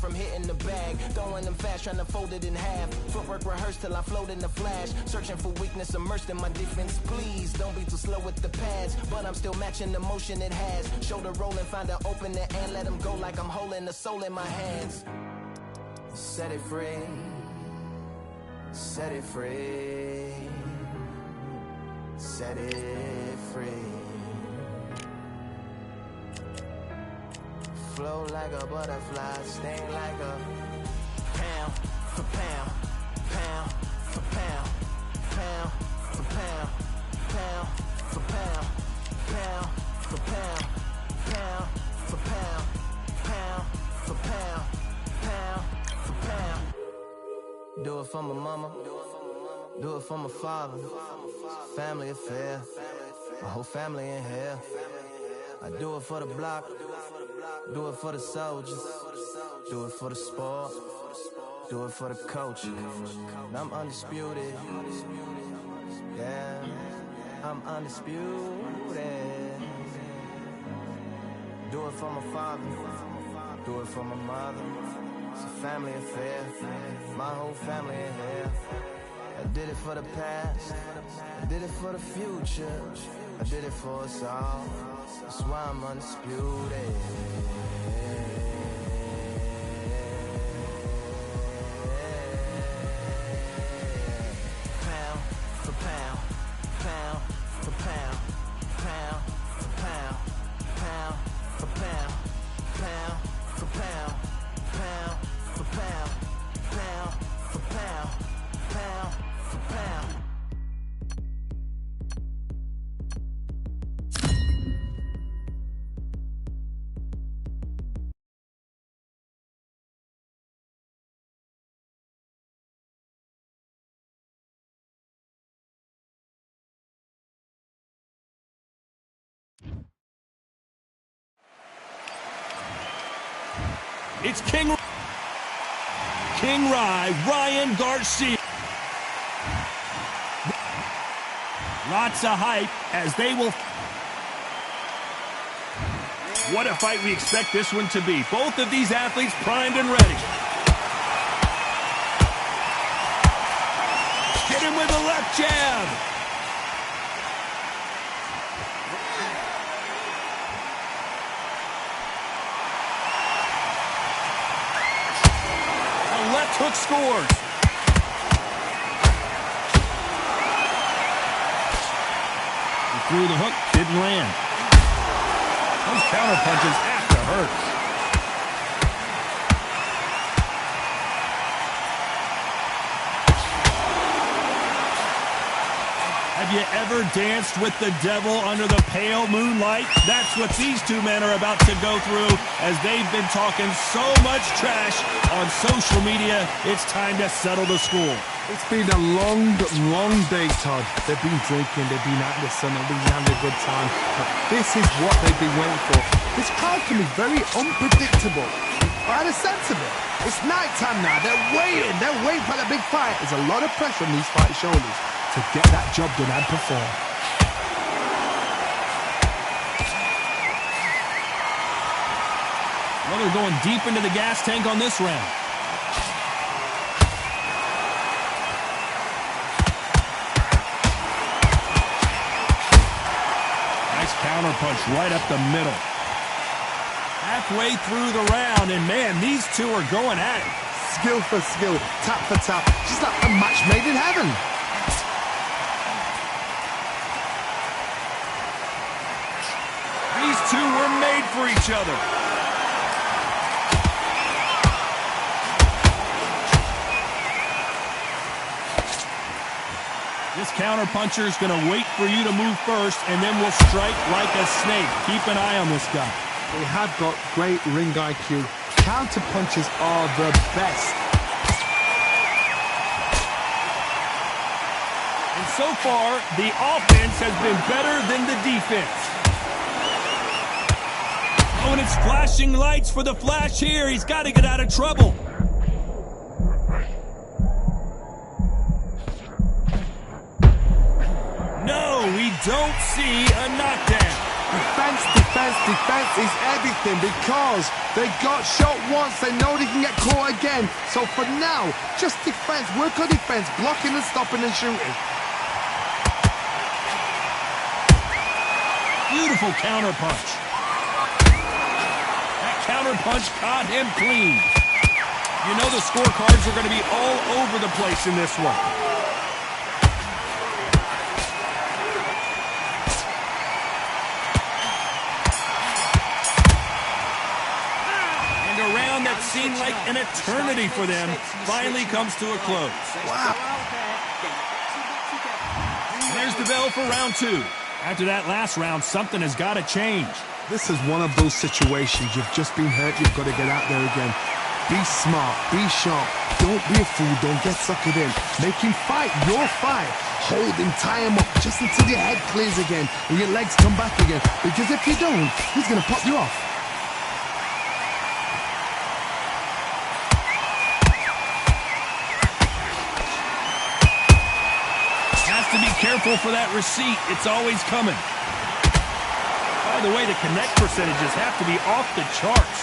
from hitting the bag. Throwing them fast, trying to fold it in half. Footwork rehearsed till I float in the flash. Searching for weakness, immersed in my defense. Please don't be too slow with the pads, but I'm still matching the motion it has. Shoulder rolling, find an opening and let him go like I'm holding the soul in my hands. Set it free. Set it free. Set it free. Flow like a butterfly, sting like a pound for pound, pound for pound, pound for pound, pound for pound, pound for pound, pound for pound, pound for pound, pound for pound. Do it for my mama, do it for my father. Family affair, my whole family in here. I do it for the block, do it for the soldiers, do it for the sport, do it for the culture. And I'm undisputed, yeah, I'm undisputed. Do it for my father, do it for my mother. It's a family affair, my whole family in here. I did it for the past, I did it for the future, I did it for us all. That's why I'm undisputed. Pound for pound, pound for pound, pound for pound, pound for pound, pound for pound, pound for pound, pound for pound, pound for pound. It's King Ryan Garcia. Lots of hype as they will. What a fight we expect this one to be. Both of these athletes primed and ready. Hit him with a left jab. Left hook scores. He threw the hook, didn't land. Those counter punches have to hurt. Have you ever danced with the devil under the pale moonlight? That's what these two men are about to go through as they've been talking so much trash on social media. It's time to settle the score. It's been a long, long day, Todd. They've been drinking, they've been out in the sun, they've been having a good time. But this is what they've been waiting for. This crowd can be very unpredictable. But I had a sense of it. It's night time now. They're waiting for the big fight. There's a lot of pressure on these fighters' shoulders to get that job done and perform. Well, they're going deep into the gas tank on this round. Nice counter punch right up the middle. Halfway through the round, and man, these two are going at it. Skill for skill, tap for tap, just like a match made in heaven. These two were made for each other. This counterpuncher is going to wait for you to move first, and then will strike like a snake. Keep an eye on this guy. They have got great ring IQ. Counterpunches are the best. And so far, the offense has been better than the defense. Oh, and it's flashing lights for the Flash here. He's got to get out of trouble. No, we don't see a knockdown. Defense, Defense is everything because they got shot once. They know they can get caught again. So for now, just defense. Work on defense. Blocking and stopping and shooting. Beautiful counter punch. That counter punch caught him clean. You know the scorecards are going to be all over the place in this one. And a round that seemed like an eternity for them finally comes to a close. Wow. There's the bell for round 2. After that last round, something has got to change. This is one of those situations. You've just been hurt. You've got to get out there again. Be smart. Be sharp. Don't be a fool. Don't get suckered in. Make him fight your fight. Hold him. Tie him up just until your head clears again and your legs come back again. Because if you don't, he's going to pop you off. To be careful for that receipt. It's always coming. By the way, the connect percentages have to be off the charts.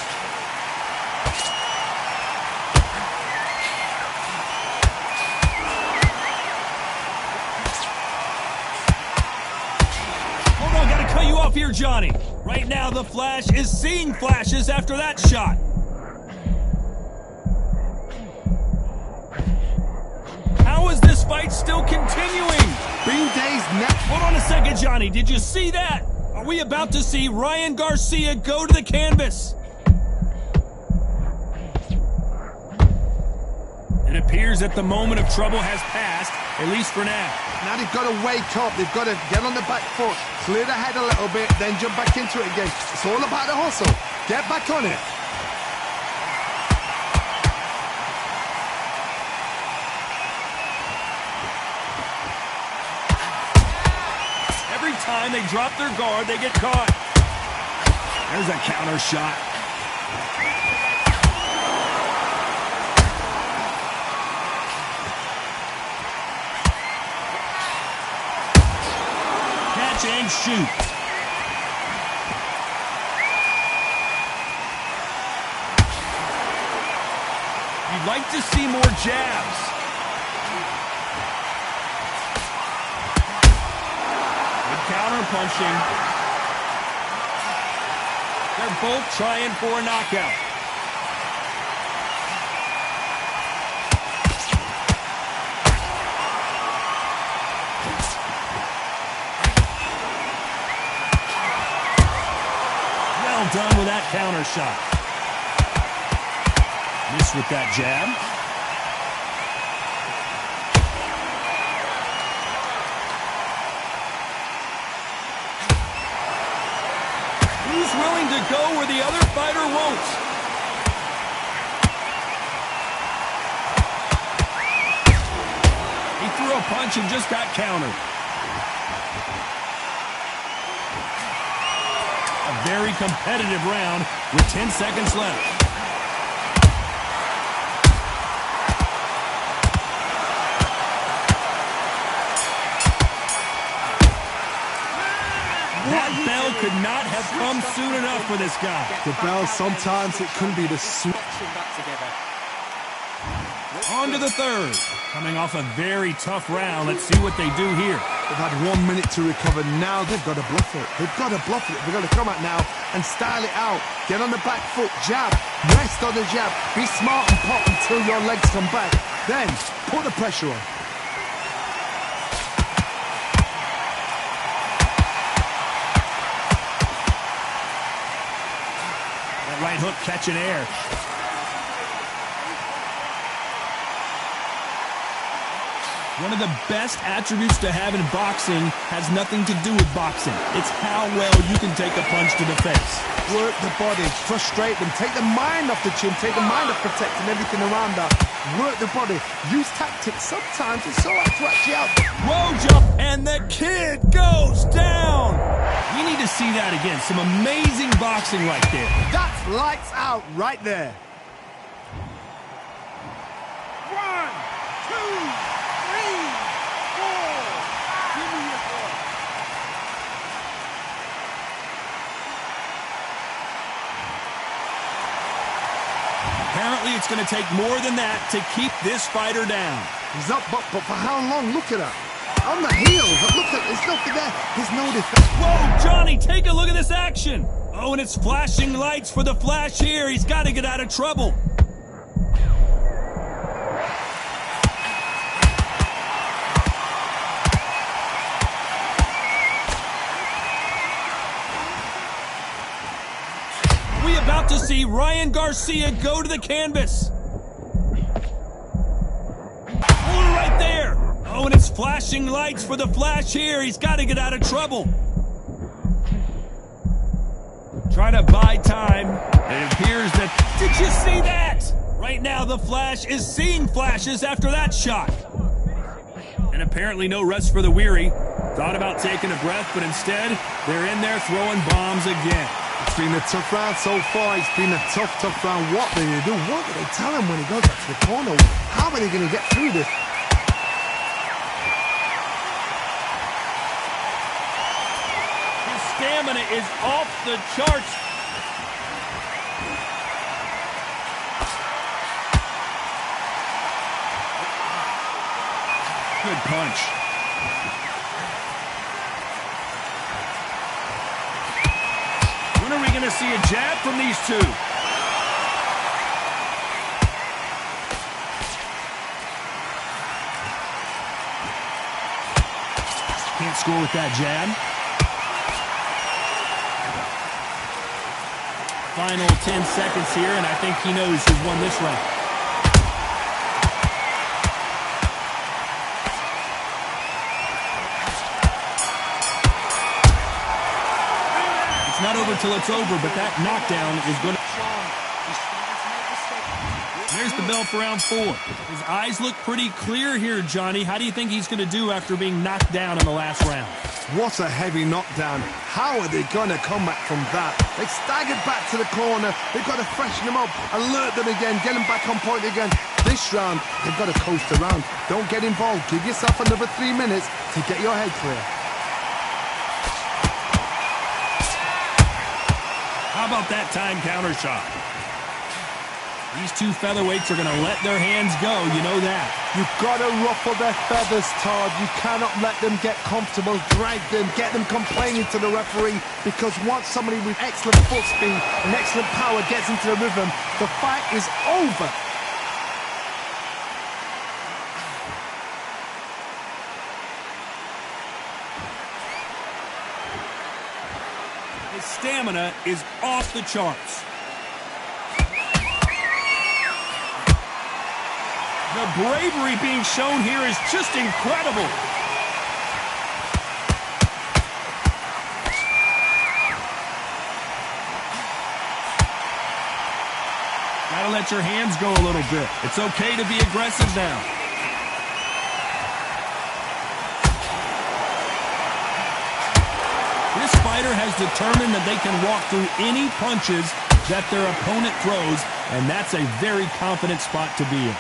Hold on, gotta cut you off here, Johnny. Right now, the Flash is seeing flashes after that shot. How is this fight still continuing? Bean Day's next. Hold on a second, Johnny. Did you see that? Are we about to see Ryan Garcia go to the canvas? It appears that the moment of trouble has passed, at least for now. Now they've got to wake up. They've got to get on the back foot, clear the head a little bit, then jump back into it again. It's all about the hustle. Get back on it. Every time they drop their guard, they get caught. There's a counter shot. Catch and shoot. You'd like to see more jabs. Counter punching. They're both trying for a knockout. Well done with that counter shot. Missed with that jab. Who's willing to go where the other fighter won't? He threw a punch and just got countered. A very competitive round with 10 seconds left. That bell could not have come soon enough for this guy. The bell, sometimes it can be the switch. On to the third. Coming off a very tough round. Let's see what they do here. They've had 1 minute to recover. Now they've got to bluff it. They've got to bluff it. They've got to come out now and style it out. Get on the back foot, jab, rest on the jab. Be smart and pop until your legs come back. Then put the pressure on. Right hook catching air. One of the best attributes to have in boxing has nothing to do with boxing. It's how well you can take a punch to the face. Work the body, frustrate them, take the mind off the chin, take the mind off protecting everything around that. Work the body, use tactics. Sometimes it's all right to actually out. Whoa, jump, and the kid goes down. We need to see that again. Some amazing boxing right there. That's lights out right there. 1, 2, 3, 4. Give me your boy. Apparently, it's going to take more than that to keep this fighter down. He's up, but for how long? Look at that. On the heels, look at, there's nothing there. There's no defense. Whoa, Johnny, take a look at this action. Oh, and it's flashing lights for the Flash here. He's got to get out of trouble. We about to see Ryan Garcia go to the canvas. Oh, right there. Oh, and it's flashing lights for the Flash here. He's got to get out of trouble. Trying to buy time. It appears that... Did you see that? Right now, the Flash is seeing flashes after that shot. And apparently no rest for the weary. Thought about taking a breath, but instead, they're in there throwing bombs again. It's been a tough round so far. It's been a tough round. What are they going to do? What do they tell him when he goes up to the corner? How are they going to get through this? His stamina is off the charts. Good punch. When are we going to see a jab from these two? Can't score with that jab. Final 10 seconds here, and I think he knows who's won this round. It's not over till it's over, but that knockdown is going to... There's the bell for round 4. His eyes look pretty clear here, Johnny. How do you think he's going to do after being knocked down in the last round? What a heavy knockdown. How are they going to come back from that? They staggered back to the corner. They've got to freshen them up, alert them again, get them back on point again. This round, they've got to coast around. Don't get involved. Give yourself another 3 minutes to get your head clear. How about that time counter shot? These two featherweights are going to let their hands go, you know that. You've got to ruffle their feathers, Todd. You cannot let them get comfortable, drag them, get them complaining to the referee, because once somebody with excellent foot speed and excellent power gets into the rhythm, the fight is over. His stamina is off the charts. The bravery being shown here is just incredible. Gotta let your hands go a little bit. It's okay to be aggressive now. This fighter has determined that they can walk through any punches that their opponent throws, and that's a very confident spot to be in.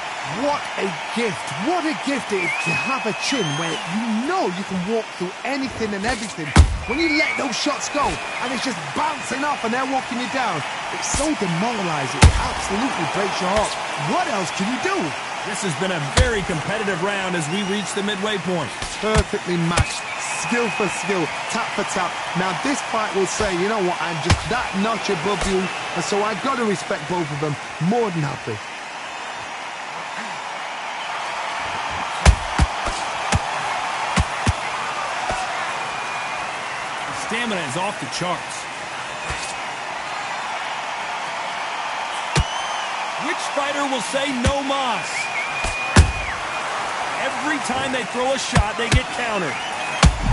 What a gift. What a gift it is to have a chin where you know you can walk through anything and everything. When you let those shots go and it's just bouncing off and they're walking you down, it's so demoralizing. It absolutely breaks your heart. What else can you do? This has been a very competitive round as we reach the midway point. Perfectly matched. Skill for skill, tap for tap. Now this fight will say, you know what, I'm just that notch above you, and so I've got to respect both of them more than happy. Stamina is off the charts. Which fighter will say no mas? Every time they throw a shot, they get countered.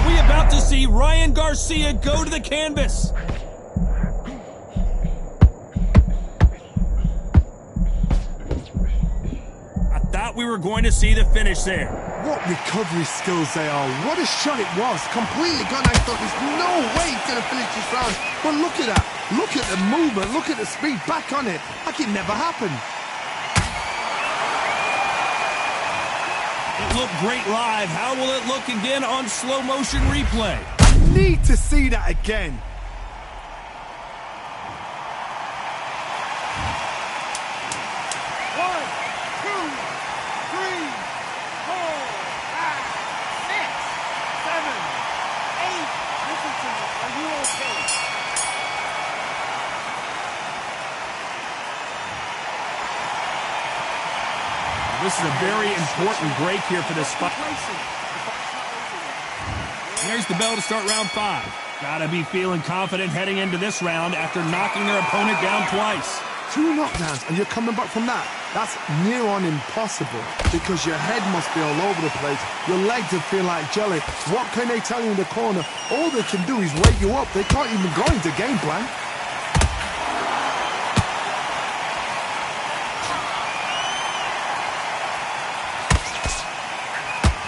We about to see Ryan Garcia go to the canvas. I thought we were going to see the finish there. What recovery skills they are. What a shot it was. Completely gone. I thought there's no way he's going to finish this round. But look at that. Look at the movement. Look at the speed. Back on it. Like it never happened. It looked great live. How will it look again on slow motion replay? I need to see that again. This is a very important break here for this fight. There's the bell to start round 5. Gotta be feeling confident heading into this round after knocking their opponent down twice. 2 knockdowns and you're coming back from that. That's near on impossible because your head must be all over the place. Your legs will feel like jelly. What can they tell you in the corner? All they can do is wake you up. They can't even go into game plan.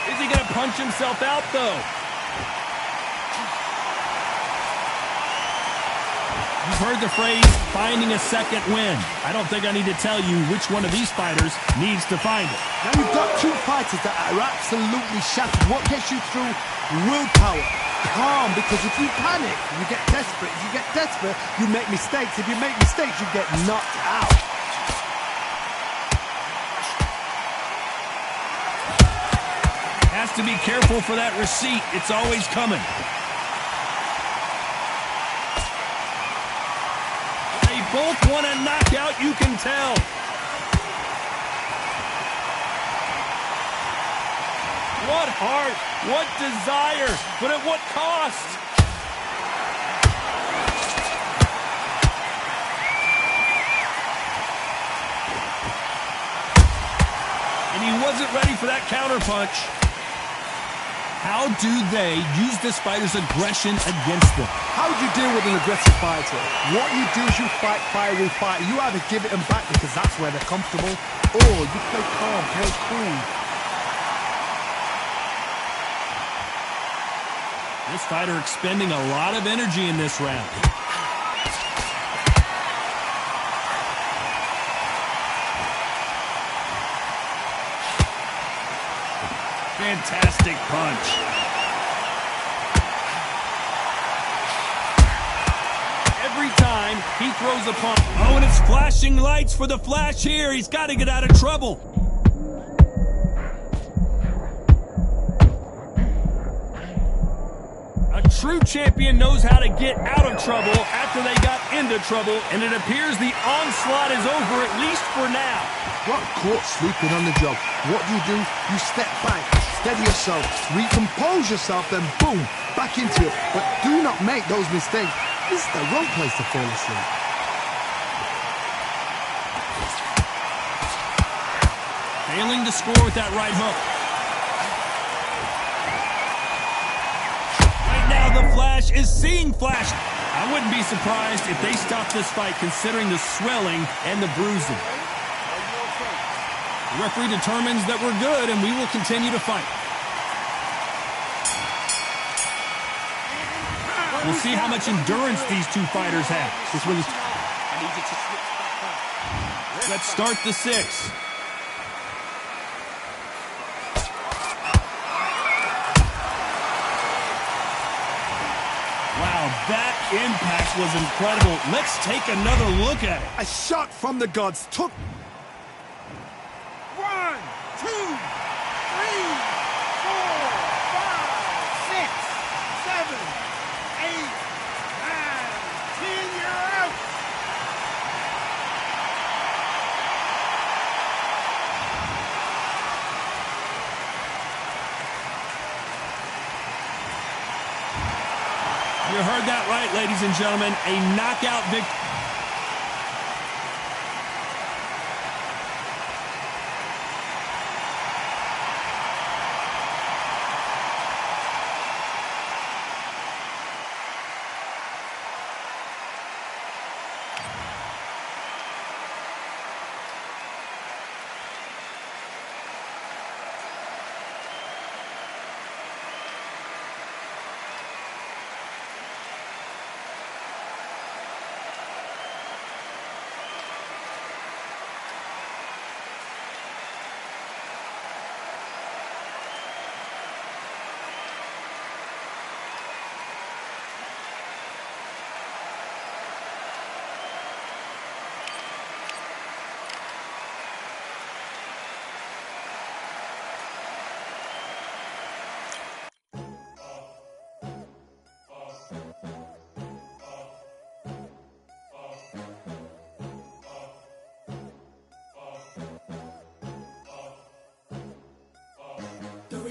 Is he gonna punch himself out though? You've heard the phrase, finding a second win. I don't think I need to tell you which one of these fighters needs to find it. Now you've got 2 fighters that are absolutely shattered. What gets you through? Willpower. Calm, because if you panic, you get desperate. If you get desperate, you make mistakes. If you make mistakes, you get knocked out. Has to be careful for that receipt. It's always coming. Both want a knockout, you can tell. What heart, what desire, but at what cost? And he wasn't ready for that counterpunch. How do they use this fighter's aggression against them? How do you deal with an aggressive fighter? What you do is you fight fire with fire. You either give it them back because that's where they're comfortable, or you play calm, play cool. This fighter expending a lot of energy in this round. Fantastic punch. Every time he throws a punch. Oh, and it's flashing lights for the Flash here. He's got to get out of trouble. A true champion knows how to get out of trouble after they got into trouble, and it appears the onslaught is over, at least for now. Got caught sleeping on the job. What do? You step back, steady yourself, recompose yourself, then boom, back into it. But do not make those mistakes. This is the wrong place to fall asleep. Failing to score with that right hook. Right now, the Flash is seeing Flash. I wouldn't be surprised if they stop this fight considering the swelling and the bruising. The referee determines that we're good, and we will continue to fight. We'll see how much endurance these two fighters have. Let's start the 6. Wow, that impact was incredible. Let's take another look at it. A shot from the gods took... 1, 2, 3, 4, 5, 6, 7, 8, 9, 10, you're out. You heard that right, ladies and gentlemen. A knockout victory.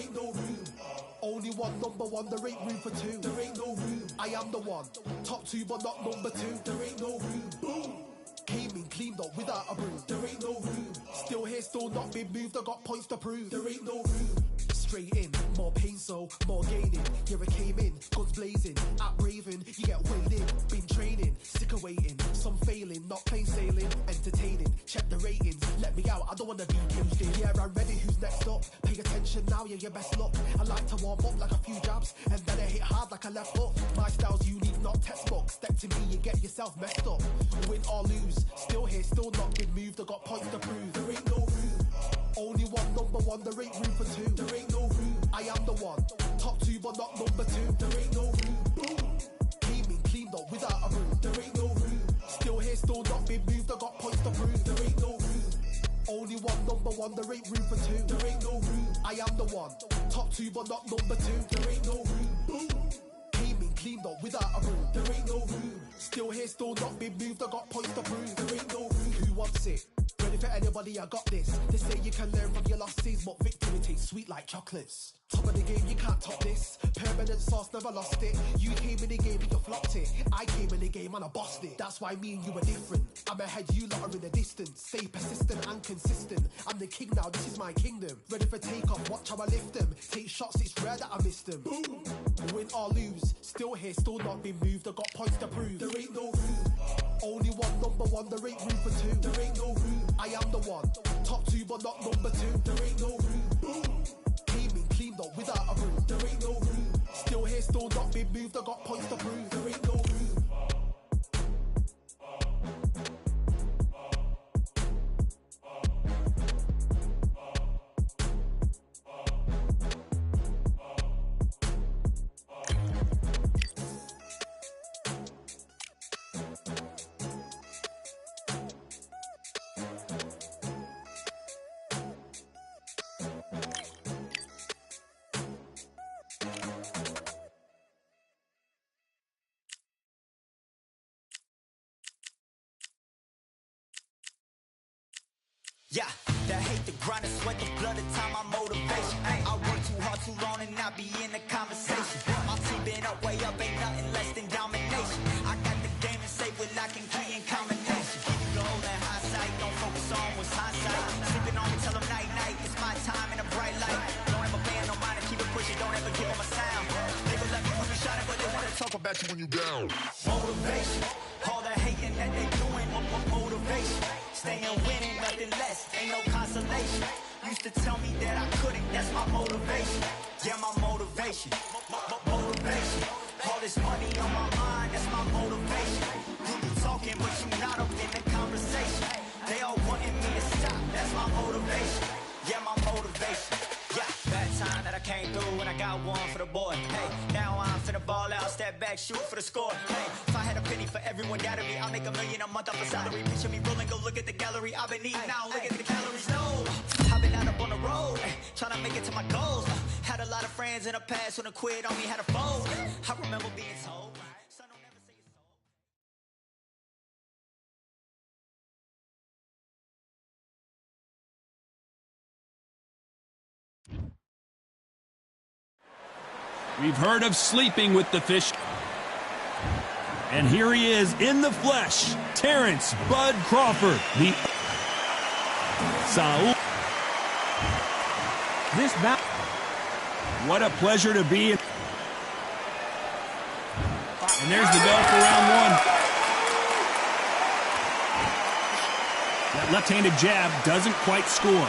ain't no room. Only one number one, there ain't room for two. There ain't no room. I am the one. Top two, but not number two. There ain't no room. Boom. Came in, cleaned up without a broom. There ain't no room. Still here, still not been moved. I got points to prove. There ain't no room. Straight in, more pain, so more gaining. Here I came in, guns blazing. At Raven, you get weighed in. Been training, sick of waiting. Some failing, not plain sailing. Entertaining, check the ratings. Let me out, I don't wanna be caged in. Yeah, I'm ready, who's next up? Pay attention now, yeah, your best luck. I like to warm up like a few jabs, and then I hit hard like a left hook. My style's unique, not textbook. Step to me, you get yourself messed up. Win or lose, still here, still not been moved. I got points to prove. There ain't no room. Only one number one, there ain't room for two. There ain't no room. I am the one. Top two, but not number two. There ain't no room. Boom. Came in, cleaned up without a broom. There ain't no room. Still here, still not been moved. I got points to prove. There ain't no room. Only one number one, there ain't room for two. There ain't no room. I am the one. Top two, but not number two. There ain't no room. Boom. Came in, cleaned up without a broom. There ain't no room. Still here, still not been moved. I got points to prove. There ain't no room. Who wants it? Ready for anybody, I got this. They say you can learn from your losses, but victory tastes sweet like chocolates. Top of the game, you can't top this. Permanent sauce, never lost it. You came in the game and you flopped it. I came in the game and I bossed it. That's why me and you are different. I'm ahead, you lot are in the distance. Stay persistent and consistent. I'm the king now, this is my kingdom. Ready for takeoff, watch how I lift them. Take shots, it's rare that I miss them. Boom. Win or lose, still here, still not been moved. I got points to prove. There ain't no room. Only one number one, there ain't room for two. There ain't no room. I am the one. Top two, but not number two. There ain't no room. Boom. Came in, cleaned up without a broom. There ain't no room. Still here, still not been moved. I got points to prove. There ain't no room. Yeah, that hate, the grind, the sweat, the blood, the time, my motivation. I work too hard, too long, and not be in the conversation. My team been up, way up, ain't nothing less than domination. I got the game and safe with lock and key and combination. Keep it gold and hindsight, don't focus on what's hindsight. Sleeping on me, tell them night, night, it's my time in a bright light. Don't ever pay no mind and keep it pushing, don't ever give them a sound. They will let me when you shining, but they wanna talk about you when you down. Motivation, all the hating that they doing, motivation. Staying winning, nothing less, ain't no consolation. Used to tell me that I couldn't, that's my motivation. Yeah, my motivation, motivation. All this money on my mind, that's my motivation. You be talking, but you not up in the conversation. They all wanting me to stop, that's my motivation. Yeah, my motivation. Yeah, bad time that I came through when I got one for the boy. Hey, now I'm finna ball out, step back, shoot for the score. Hey, if I had a penny for everyone doubting me, I'll make $1 million a month off a salary. Picture me rolling, go look at the gallery. I've been eating now, look at the calories. No, I've been out up on the road, trying to make it to my goals. Had a lot of friends in the past when I quit on me, had a fold. I remember being told, son, don't ever say it's sold. We've heard of sleeping with the fish. And here he is in the flesh, Terrence Bud Crawford, the Saul. This match. What a pleasure to be in. And there's the bell for round one. That left-handed jab doesn't quite score.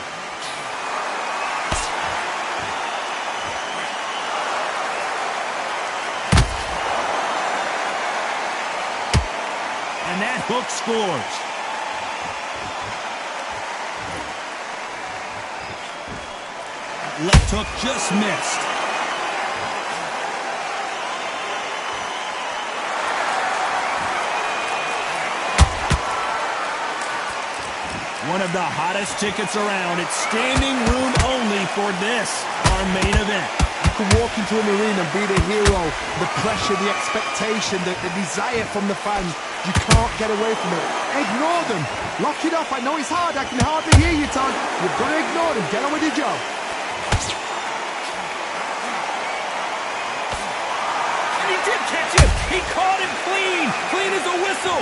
And that hook scores. That left hook just missed. One of the hottest tickets around. It's standing room only for this, our main event. You can walk into an arena and be the hero. The pressure, the expectation, the desire from the fans. You can't get away from it. Ignore them. Lock it up. I know it's hard. I can hardly hear you, Todd. You've got to ignore them. Get on with your job. did catch him. He caught him clean. Clean as a whistle.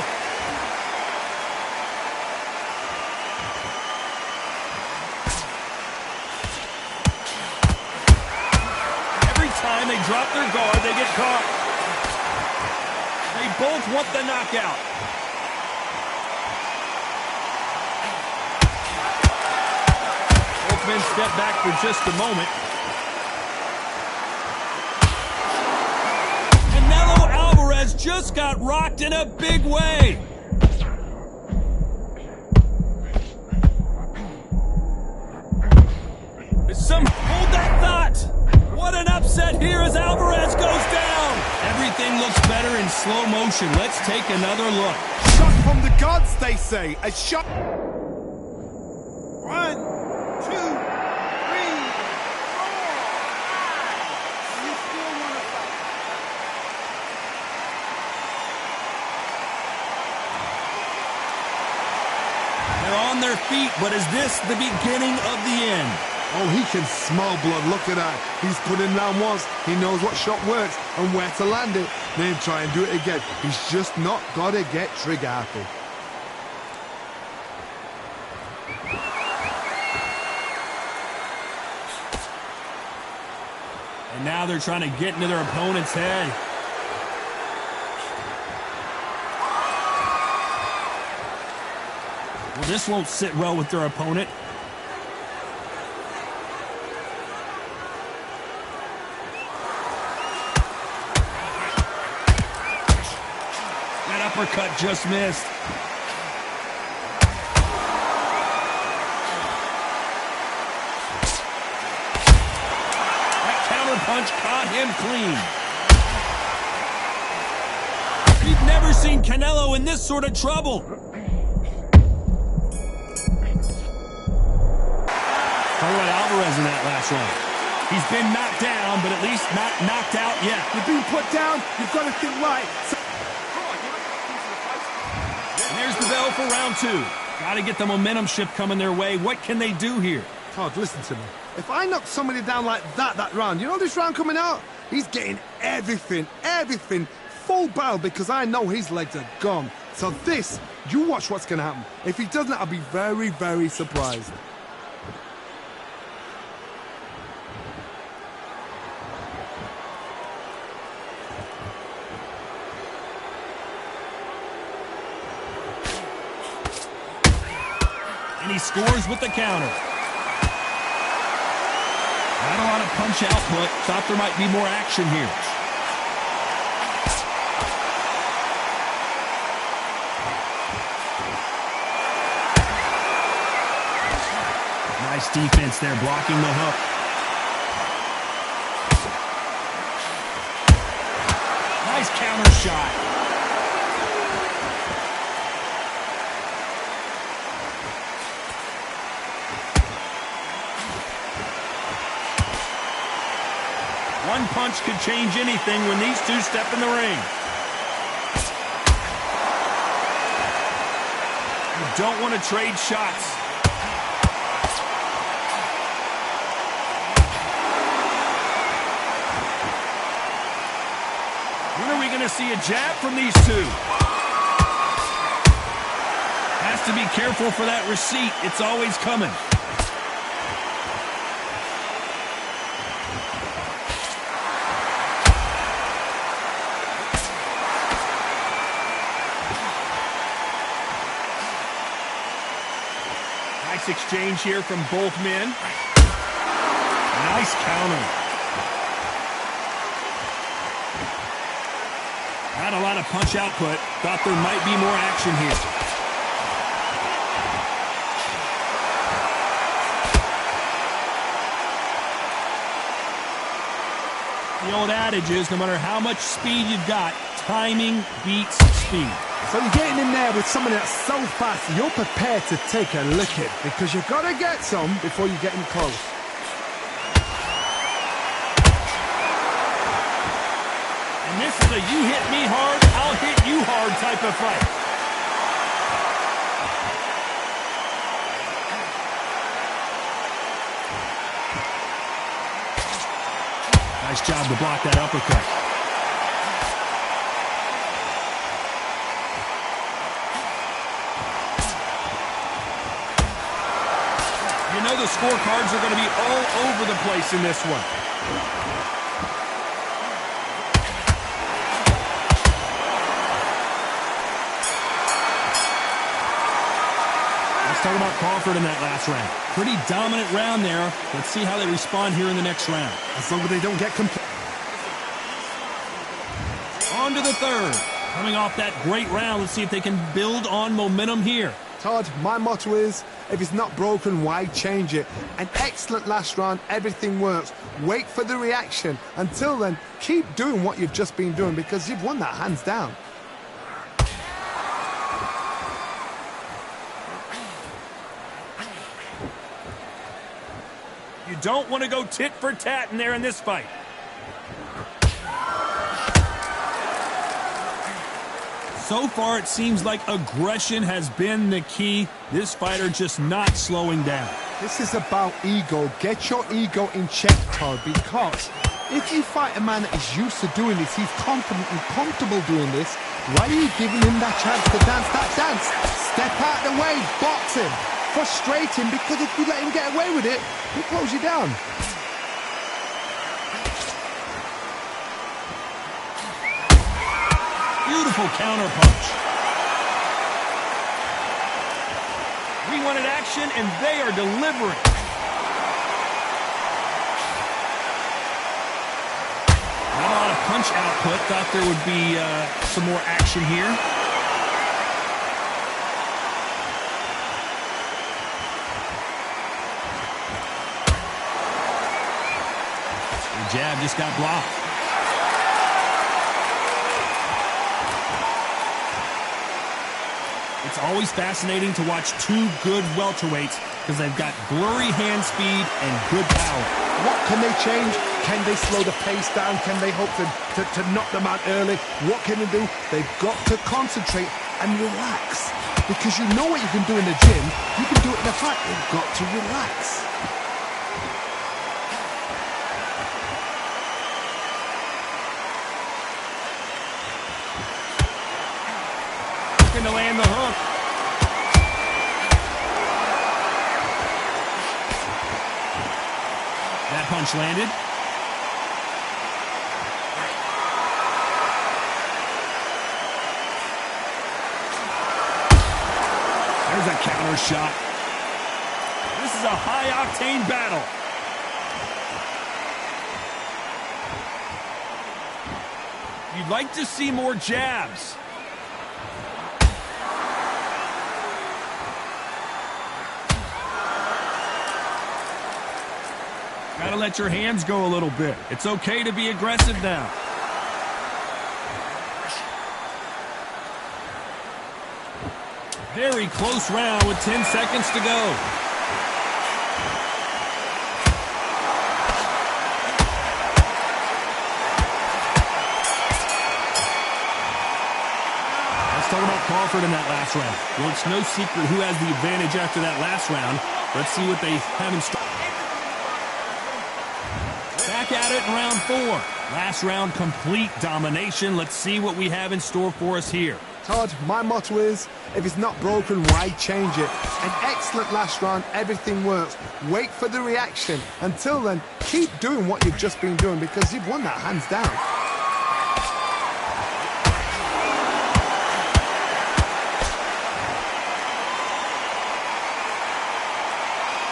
Every time they drop their guard, they get caught. They both want the knockout. Both men step back for just a moment. Canelo Alvarez just got rocked in a big way. Hold that thought. What an upset here as Alvarez goes down. Everything looks better in slow motion. Let's take another look. Shot from the gods, they say. A shot. 1, 2, 3, 4, 5. You still want to fight? They're on their feet, but is this the beginning of the end? Oh, he can smell blood. Look at that. He's put him down once. He knows what shot works and where to land it. Then try and do it again. He's just not got to get trigger happy. And now they're trying to get into their opponent's head. Well, this won't sit well with their opponent. That uppercut just missed. That counterpunch caught him clean. We've never seen Canelo in this sort of trouble. Talk about Alvarez in that last round. He's been knocked down, but at least not knocked out yet. You've been put down. You've got to think right. And there's the bell for round 2. Got to get the momentum shift coming their way. What can they do here? Todd, listen to me. If I knock somebody down like that round, you know this round coming out? He's getting everything, full barrel because I know his legs are gone. So this, you watch what's going to happen. If he doesn't, I'll be very, very surprised. And he scores with the counter. Not a lot of punch output. Thought there might be more action here. Nice defense there, blocking the hook. Nice counter shot. One punch could change anything when these two step in the ring. You don't want to trade shots. When are we going to see a jab from these two? Has to be careful for that receipt. It's always coming. Nice exchange here from both men. Nice counter. Not a lot of punch output. Thought there might be more action here. The old adage is no matter how much speed you've got, timing beats speed. So you're getting in there with someone that's so fast, you're prepared to take a licking because you've got to get some before you get in close. And this is a you hit me hard, I'll hit you hard type of fight. Nice job to block that uppercut. You know the scorecards are going to be all over the place in this one. Let's talk about Crawford in that last round. Pretty dominant round there. Let's see how they respond here in the next round. As long as they don't get complete. On to the third. Coming off that great round, let's see if they can build on momentum here. Todd, my motto is, if it's not broken, why change it? An excellent last round, everything works. Wait for the reaction. Until then, keep doing what you've just been doing because you've won that hands down. You don't want to go tit for tat in there in this fight. So far, it seems like aggression has been the key. This fighter just not slowing down. This is about ego. Get your ego in check, Todd, because if you fight a man that is used to doing this, he's confident and comfortable doing this, why are you giving him that chance to dance that dance? Step out the way, box him, frustrate him, because if you let him get away with it, he'll close you down. Beautiful counter punch. We wanted action, and they are delivering. Not a lot of punch output. Thought there would be some more action here. The jab just got blocked. It's always fascinating to watch two good welterweights because they've got blurry hand speed and good power. What can they change? Can they slow the pace down? Can they hope to knock them out early? What can they do? They've got to concentrate and relax. Because you know what you can do in the gym, you can do it in the fight. You've got to relax. To land the hook. That punch landed. There's a counter shot. This is a high-octane battle. You'd like to see more jabs. Gotta let your hands go a little bit. It's okay to be aggressive now. Very close round with 10 seconds to go. Let's talk about Crawford in that last round. Well, it's no secret who has the advantage after that last round. Let's see what they have in store. Back at it in round 4. Last round, complete domination. Let's see what we have in store for us here. Todd, my motto is, if it's not broken, why change it? An excellent last round, everything works. Wait for the reaction. Until then, keep doing what you've just been doing because you've won that hands down.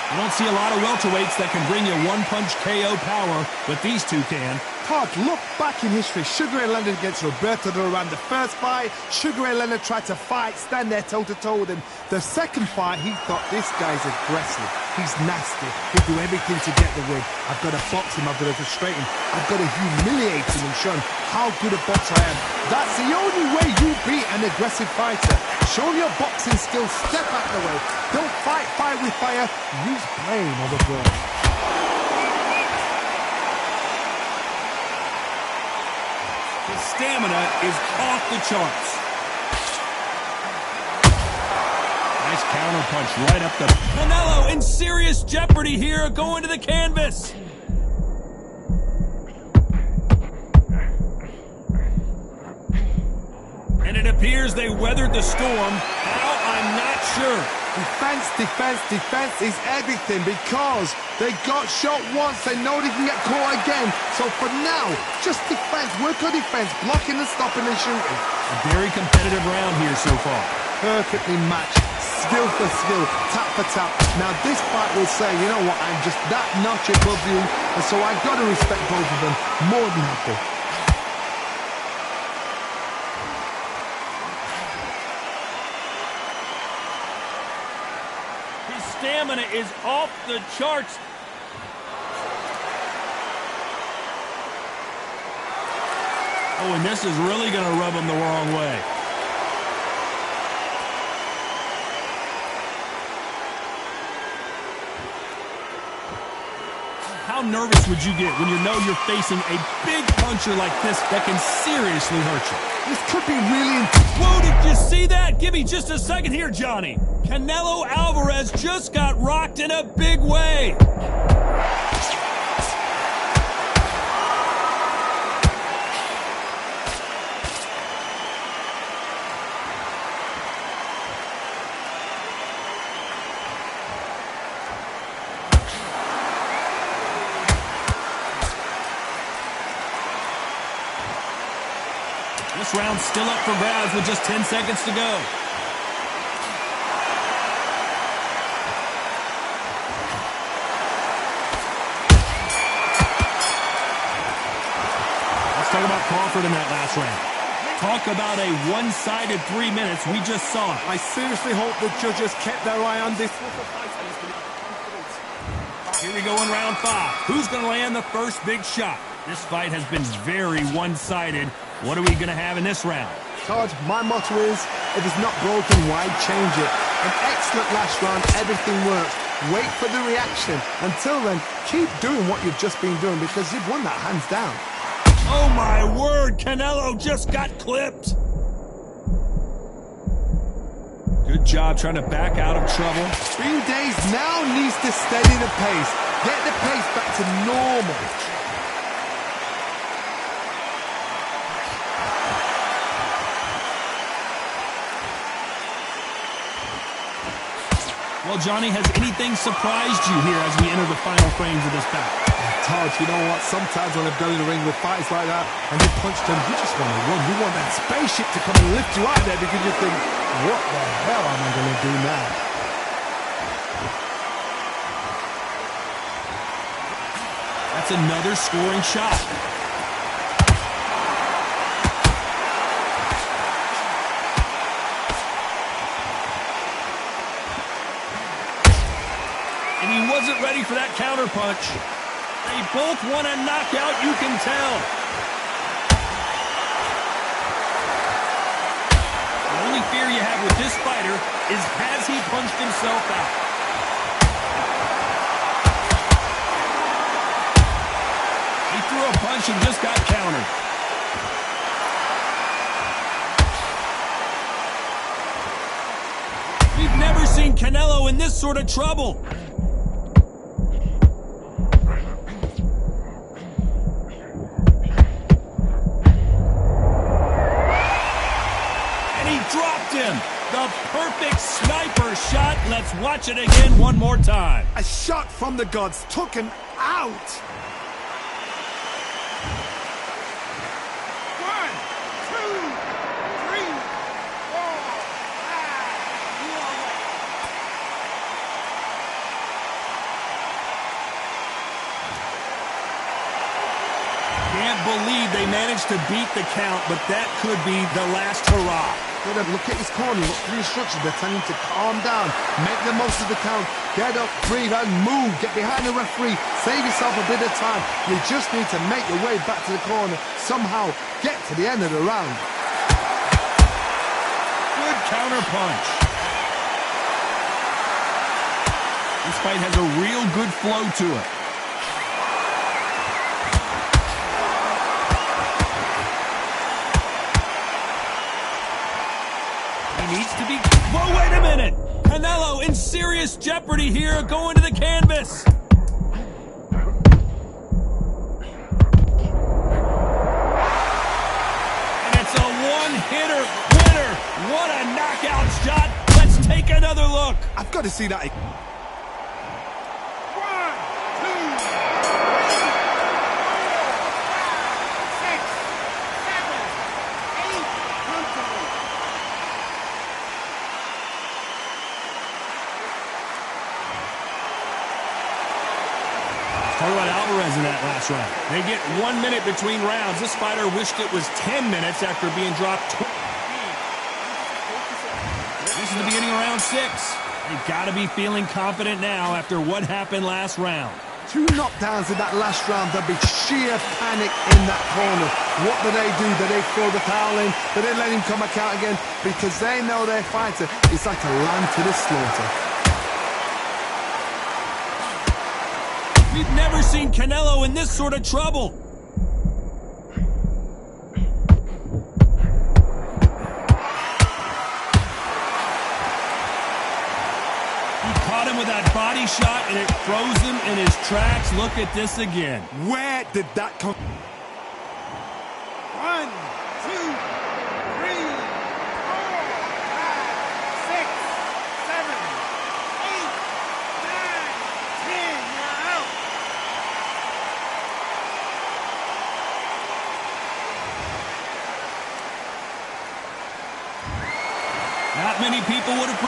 You don't see a lot of welterweights that can bring you one-punch KO power, but these two can. Todd, look back in history. Sugar Ray Leonard against Roberto Duran. The first fight, Sugar Ray Leonard tried to fight, stand there toe-to-toe with him. The second fight, he thought, this guy's aggressive. He's nasty. He'll do everything to get the win. I've got to box him. I've got to frustrate him. I've got to humiliate him and show him how good a boxer I am. That's the only way you beat an aggressive fighter. Show your boxing skills. Step out the way. Don't fight fire with fire. Use brain over brawn. His stamina is off the charts. Nice counter punch right up the... Canelo in serious jeopardy here, going to the canvas. And it appears they weathered the storm. How? I'm not sure. Defense, defense, defense is everything because they got shot once. They know they can get caught again. So for now, just defense. Work on defense, blocking and stopping and shooting. A very competitive round here so far. Perfectly matched. Skill for skill, tap for tap. Now this fight will say, you know what, I'm just that notch above you, and so I've got to respect both of them. More than happy. His stamina is off the charts. Oh, and this is really going to rub him the wrong way. How nervous would you get when you know you're facing a big puncher like this that can seriously hurt you? This could be really... Whoa, did you see that? Give me just a second here, Johnny. Canelo Alvarez just got rocked in a big way. This round's still up for grabs with just 10 seconds to go. Let's talk about Crawford in that last round. Talk about a one-sided 3 minutes. We just saw it. I seriously hope the judges kept their eye on this. Here we go in round 5. Who's going to land the first big shot? This fight has been very one-sided. What are we going to have in this round? Todd, my motto is, if it's not broken, why change it? An excellent last round, everything works. Wait for the reaction. Until then, keep doing what you've just been doing because you've won that hands down. Oh my word, Canelo just got clipped. Good job trying to back out of trouble. Spring Days now needs to steady the pace. Get the pace back to normal. Well, Johnny, has anything surprised you here as we enter the final frames of this bout? Todd, you know what? Sometimes when I've gone in the ring with fights like that and you punch them, you just want to run. You want that spaceship to come and lift you out there because you think, what the hell am I going to do now? That's another scoring shot. And he wasn't ready for that counterpunch. They both want a knockout, you can tell. The only fear you have with this fighter is has he punched himself out? He threw a punch and just got countered. We've never seen Canelo in this sort of trouble. The perfect sniper shot. Let's watch it again one more time. A shot from the gods took him out. 1, 2, 3, 4, 5. Can't believe they managed to beat the count, but that could be the last hurrah. Look at his corner, look for the instructions. They're telling him to calm down, make the most of the count, get up, breathe, and move. Get behind the referee, save yourself a bit of time. You just need to make your way back to the corner, somehow get to the end of the round. Good counter punch. This fight has a real good flow to it. Needs to be... Whoa, wait a minute! Canelo in serious jeopardy here, going to the canvas. And it's a one-hitter winner. What a knockout shot. Let's take another look. look. I've got to see that. 1, 2, 6, 7, 8, comfortably. Talk about Alvarez in that last round. They get 1 minute between rounds. This fighter wished it was 10 minutes after being dropped. This is the beginning of round 6. They've got to be feeling confident now after what happened last round. 2 knockdowns in that last round. There'll be sheer panic in that corner. What do? Do they throw the towel in? Do they let him come back out again? Because they know their fighter is like a lamb to the slaughter. We've never seen Canelo in this sort of trouble. He caught him with that body shot, and it froze him in his tracks. Look at this again. Where did that come? 1, 2, 3, 4, 5, 6, 7, 8, 9, 10. You're out. Not many people would have...